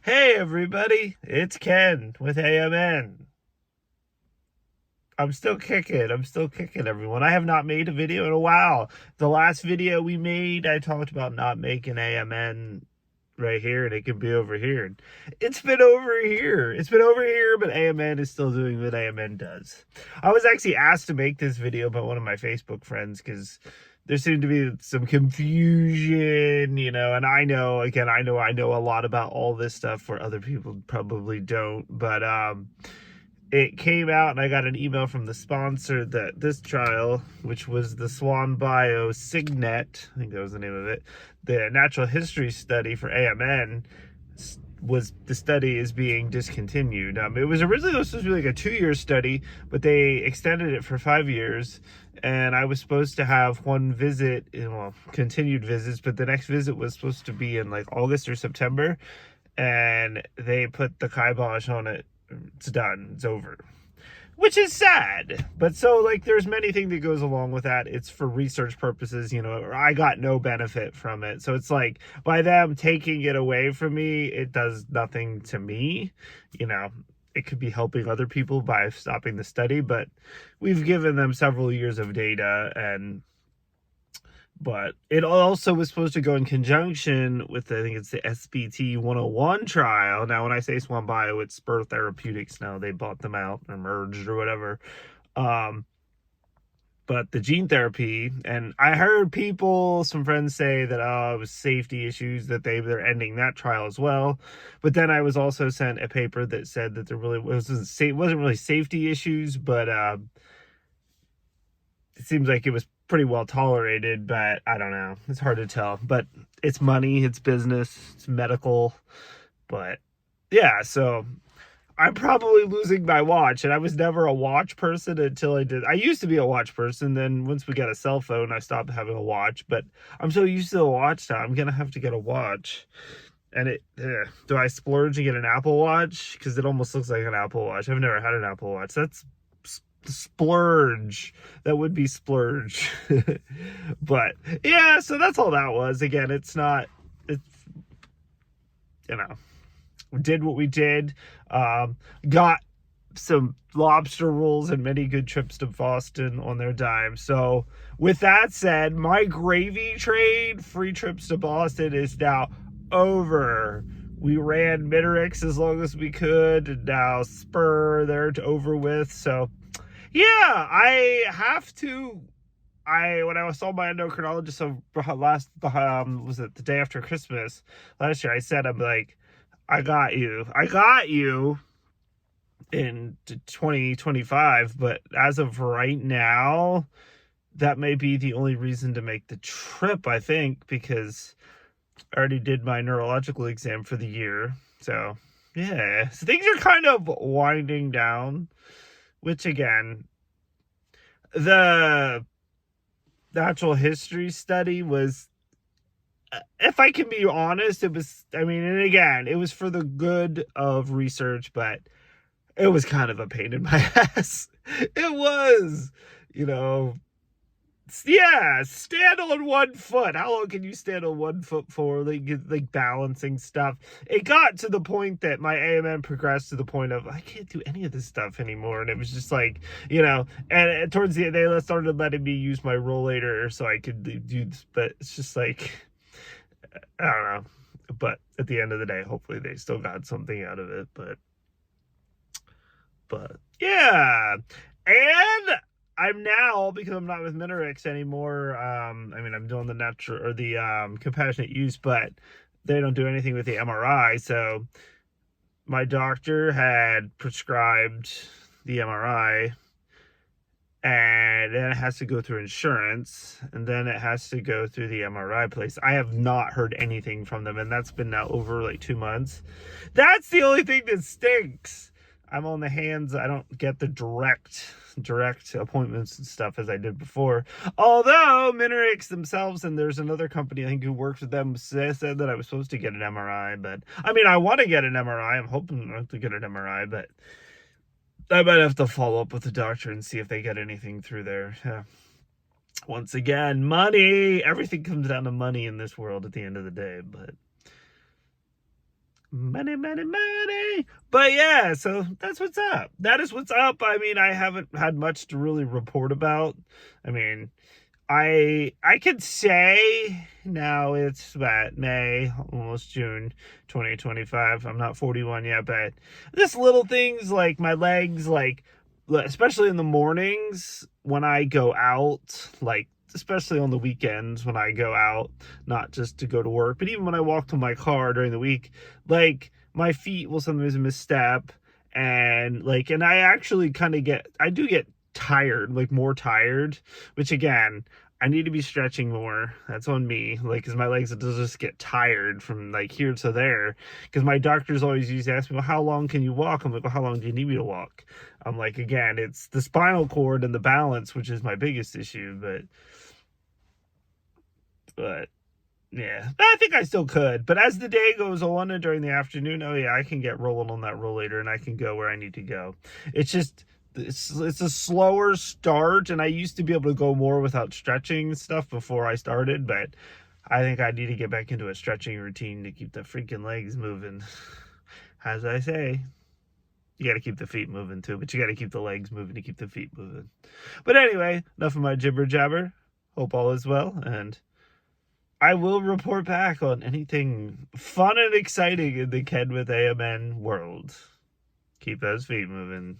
Hey everybody, it's Ken with AMN. I'm still kicking everyone. I have not made a video in a while. The last video we made, I talked about not making AMN right here, and it could be over here. It's been over here. It's been over here, but AMN is still doing what AMN does. I was actually asked to make this video by one of my Facebook friends because there seemed to be some confusion, and I know a lot about all this stuff where other people probably don't, but it came out and I got an email from the sponsor that this trial, which was the Swan Bio Signet, I think that was the name of it, the natural history study for AMN, the study is being discontinued. It was originally supposed to be like a 2-year study, but they extended it for 5 years. And I was supposed to have one visit, continued visits, but the next visit was supposed to be in like August or September. And they put the kibosh on it. It's done. It's over. Which is sad. But so, like, there's many things that goes along with that. It's for research purposes, I got no benefit from it. So it's like, by them taking it away from me, it does nothing to me. It could be helping other people by stopping the study, but we've given them several years of data, but it also was supposed to go in conjunction with, I think it's the SBT 101 trial. Now, when I say Swan Bio, it's Spur Therapeutics now. They bought them out or merged or whatever. But the gene therapy, and I heard some friends say that, it was safety issues, that they're ending that trial as well. But then I was also sent a paper that said that there really wasn't really safety issues, but it seems like it was pretty well tolerated, but I don't know. It's hard to tell. But it's money, it's business, it's medical. But yeah, so I'm probably losing my watch, and I was never a watch person until I did. I used to be a watch person. Then once we got a cell phone, I stopped having a watch. But I'm so used to the watch now. I'm gonna have to get a watch. And do I splurge and get an Apple Watch? Because it almost looks like an Apple Watch. I've never had an Apple Watch. That's splurge. That would be splurge. But yeah, so that's all that was. Again, it's we did what we did. Got some lobster rolls and many good trips to Boston on their dime. So with that said, my gravy train, free trips to Boston, is now over. We ran Minarix as long as we could, and now Spur they're over with. So yeah, I have to. When I saw my endocrinologist was it the day after Christmas last year, I said, I'm like, I got you in 2025, but as of right now, that may be the only reason to make the trip, I think, because I already did my neurological exam for the year. So yeah, so things are kind of winding down, which again, the natural history study was, if I can be honest, it was, and again, it was for the good of research, but it was kind of a pain in my ass. It was, yeah, stand on one foot. How long can you stand on one foot for? Like balancing stuff. It got to the point that my AMN progressed to the point of, I can't do any of this stuff anymore. And it was just like, and towards the end, they started letting me use my rollator so I could do this. But it's just like, I don't know. But at the end of the day, hopefully they still got something out of it. But yeah. And I'm now, because I'm not with Minarix anymore, I'm doing the natural, or the compassionate use, but they don't do anything with the MRI. So my doctor had prescribed the MRI, and then it has to go through insurance, and then it has to go through the MRI place. I have not heard anything from them, and that's been now over like 2 months. That's the only thing that stinks. I'm on the hands. I don't get the direct appointments and stuff as I did before. Although Minarix themselves, and there's another company I think who works with them, said that I was supposed to get an MRI. But I want to get an MRI. I'm hoping to get an MRI, but I might have to follow up with the doctor and see if they get anything through there. Yeah. Once again, money. Everything comes down to money in this world at the end of the day. But Money, money, money. But yeah, so that's what's up. That is what's up. I mean, I haven't had much to really report about. I mean, I could say now it's about May, almost June 2025. I'm not 41 yet, but just little things like my legs, like especially in the mornings when I go out, like especially on the weekends when I go out, not just to go to work, but even when I walk to my car during the week, like my feet will sometimes misstep, and I actually kind of I do get tired, like more tired, which again, I need to be stretching more. That's on me, like, because my legs just get tired from like here to there. Because my doctors always used to ask me, well, how long can you walk? I'm like, well, how long do you need me to walk? I'm like, again, it's the spinal cord and the balance, which is my biggest issue. But yeah, I think I still could. But as the day goes on and during the afternoon, oh yeah, I can get rolling on that rollator and I can go where I need to go. It's just it's a slower start, and I used to be able to go more without stretching and stuff before I started, but I think I need to get back into a stretching routine to keep the freaking legs moving. As I say, you got to keep the feet moving too, but you got to keep the legs moving to keep the feet moving. But anyway, enough of my jibber jabber. Hope all is well, and I will report back on anything fun and exciting in the Ken with AMN world. Keep those feet moving.